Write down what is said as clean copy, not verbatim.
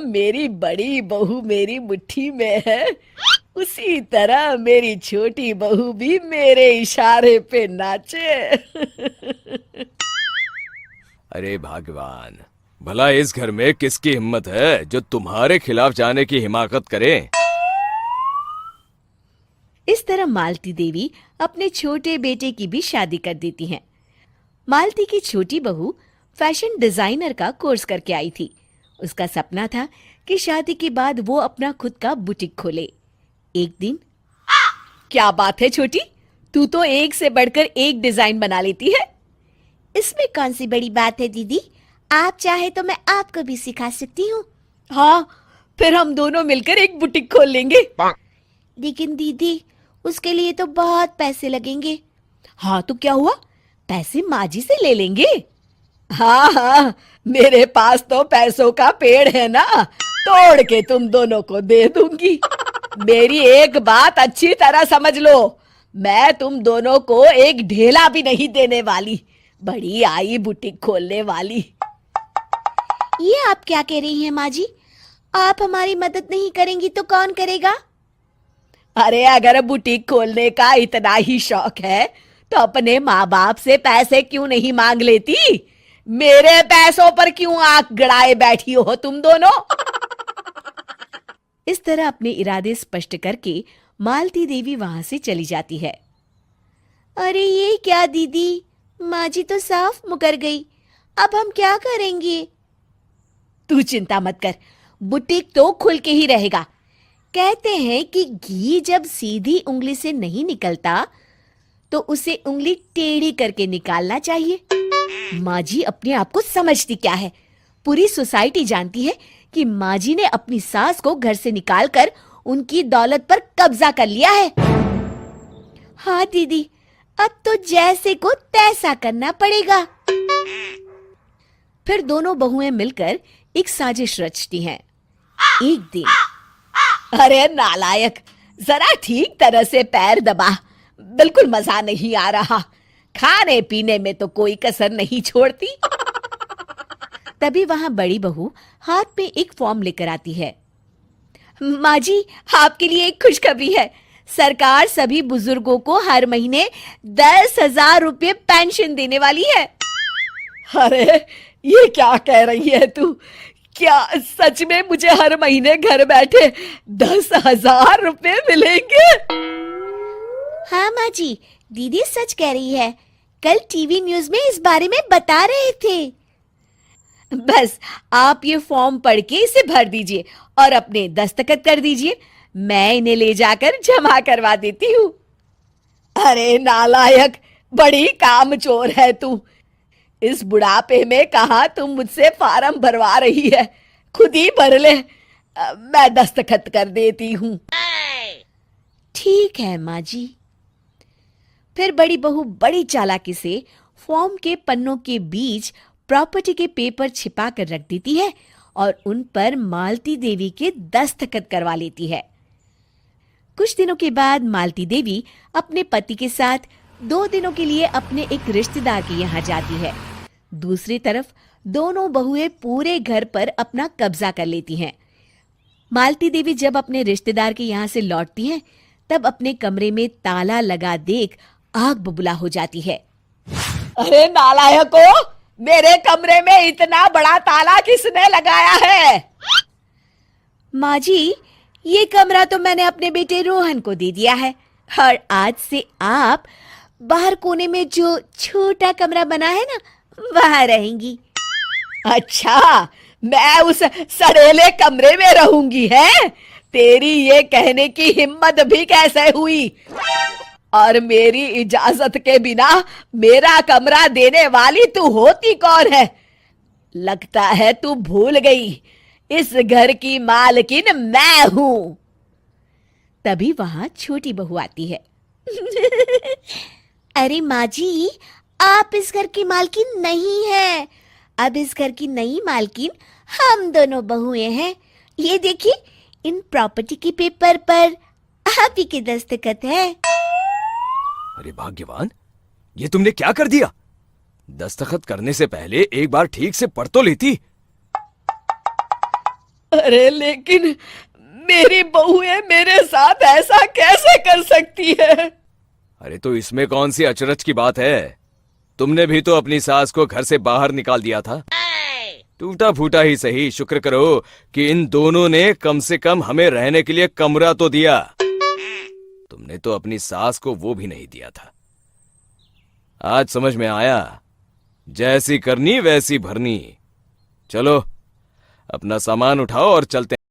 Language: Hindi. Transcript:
मेरी बड़ी बहू मेरी मुट्ठी में है, उसी तरह मेरी छोटी बहू भी मेरे इशारे पे नाचे। अरे भगवान, भला इस घर में किसकी हिम्मत है जो तुम्हारे खिलाफ जाने की हिमाकत करे। इस तरह मालती देवी अपने छोटे बेटे की भी शादी कर देती हैं। मालती की छोटी बहू फैशन डिजाइनर का कोर्स करके आई थी। उसका सपना था कि शादी के बाद वो अपना खुद का बुटीक खोले। एक दिन, क्या बात है छोटी, तू तो एक से बढ़कर एक डिजाइन बना लेती है। इसमें कौन सी बड़ी बात है दीदी, आप चाहे तो मैं आपको भी सिखा सकती हूँ। हाँ, फिर हम दोनों मिलकर एक बुटीक खोल लेंगे। लेकिन दीदी, उसके लिए तो बहुत पैसे लगेंगे। हाँ तो क्या हुआ, पैसे माँ जी से ले लेंगे। हाँ हाँ, मेरे पास तो पैसों का पेड़ है ना, तोड़ के तुम दोनों को दे दूंगी। मेरी एक बात अच्छी तरह समझ लो, मैं तुम दोनों को एक ढेला भी नहीं देने वाली, बड़ी आई बुटीक खोलने वाली। ये आप क्या कह रही हैं माँ जी? आप हमारी मदद नहीं करेंगी तो कौन करेगा? अरे अगर बुटीक खोलने का इतना ही शौक है तो अपने माँ बाप से पैसे क्यों नहीं मांग लेती? मेरे पैसों पर क्यों आंख गड़ाए बैठी हो तुम दोनों? इस तरह अपने इरादे स्पष्ट करके मालती देवी वहां से चली जाती है। अरे ये क्या दीदी, माँ जी तो साफ मुकर गई, अब हम क्या करेंगे? तू चिंता मत कर, बुटीक तो खुल के ही रहेगा। कहते हैं कि घी जब सीधी उंगली से नहीं निकलता तो उसे उंगली टेढ़ी करके निकालना चाहिए। माँ जी अपने आप को समझती क्या है? पूरी सोसाइटी जानती है कि माँ जी ने अपनी सास को घर से निकालकर उनकी दौलत पर कब्जा कर लिया है। हाँ दीदी, अब तो जैसे को तैसा करना पड़ेगा। फिर दोनों बहुएं मिलकर एक साजिश रचती हैं। एक दिन, अरे नालायक, जरा ठीक तरह से पैर दबा, बिल्कुल मजा नहीं आ रहा। खाने पीने में तो कोई कसर नहीं छोड़ती। तभी वहां बड़ी बहू हाथ में एक फॉर्म लेकर आती है। माँ जी, आपके लिए एक खुशखबरी है। सरकार सभी बुजुर्गों को हर महीने 10,000 रुपये पेंशन देने वाली है। अरे ये क्या कह रही है तू? क्या सच में मुझे हर महीने घर बैठे 10,000 रुपये मिलेंगे? हाँ माँ जी, दीदी सच कह रही है। कल टीवी न्यूज में इस बारे में बता रहे थे। बस आप ये फॉर्म पढ़ के इसे भर दीजिए और अपने दस्तखत कर दीजिए, मैं इन्हें ले जाकर जमा करवा देती हूँ। अरे नालायक, बड़ी कामचोर है तू। इस बुढ़ापे में कहाँ तुम मुझसे फार्म भरवा रही है? खुद ही भर ले, मैं दस्तखत कर देती हूँ। ठीक है माँ जी। फिर बड़ी बहू बड़ी चालाकी से फॉर्म के पन्नों के बीच प्रॉपर्टी के पेपर छिपा कर रख देती है और उन पर मालती देवी के दस्तखत करवा लेती है। कुछ दिनों के बाद मालती देवी अपने पति के साथ 2 दिनों के लिए अपने एक रिश्तेदार के यहाँ जाती है। दूसरी तरफ दोनों बहुएं पूरे घर पर अपना कब्जा कर लेती हैं। मालती देवी जब अपने रिश्तेदार के यहाँ से लौटती हैं, तब अपने कमरे में ताला लगा देख आग बबूला हो जाती है। अरे नालायको, मेरे कमरे में इतना बड़ा ताला किसने लगाया है? माँ जी, ये कमरा तो मैंने अपने बेटे रोहन को दे दिया है और आज से आप बाहर कोने में जो छोटा कमरा बना है ना, वहां रहेंगी। अच्छा, मैं उस सड़ेले कमरे में रहूंगी है? तेरी ये कहने की हिम्मत भी कैसे हुई? और मेरी इजाजत के बिना मेरा कमरा देने वाली तू होती कौन है? लगता है तू भूल गई, इस घर की मालकिन मैं हूं। तभी वहां छोटी बहू आती है। अरे माँ जी, आप इस घर की मालकिन नहीं हैं। अब इस घर की नई मालकिन हम दोनों बहुएं हैं। ये देखिए, इन प्रॉपर्टी के पेपर पर आप ही के दस्तखत है। अरे भाग्यवान, ये तुमने क्या कर दिया? दस्तखत करने से पहले एक बार ठीक से पढ़ तो लेती। अरे लेकिन मेरी बहुएं मेरे साथ ऐसा कैसे कर सकती है? अरे तो इसमें कौन सी अचरज की बात है? तुमने भी तो अपनी सास को घर से बाहर निकाल दिया था। टूटा फूटा ही सही, शुक्र करो कि इन दोनों ने कम से कम हमें रहने के लिए कमरा तो दिया। तुमने तो अपनी सास को वो भी नहीं दिया था। आज समझ में आया, जैसी करनी वैसी भरनी। चलो अपना सामान उठाओ और चलते हैं।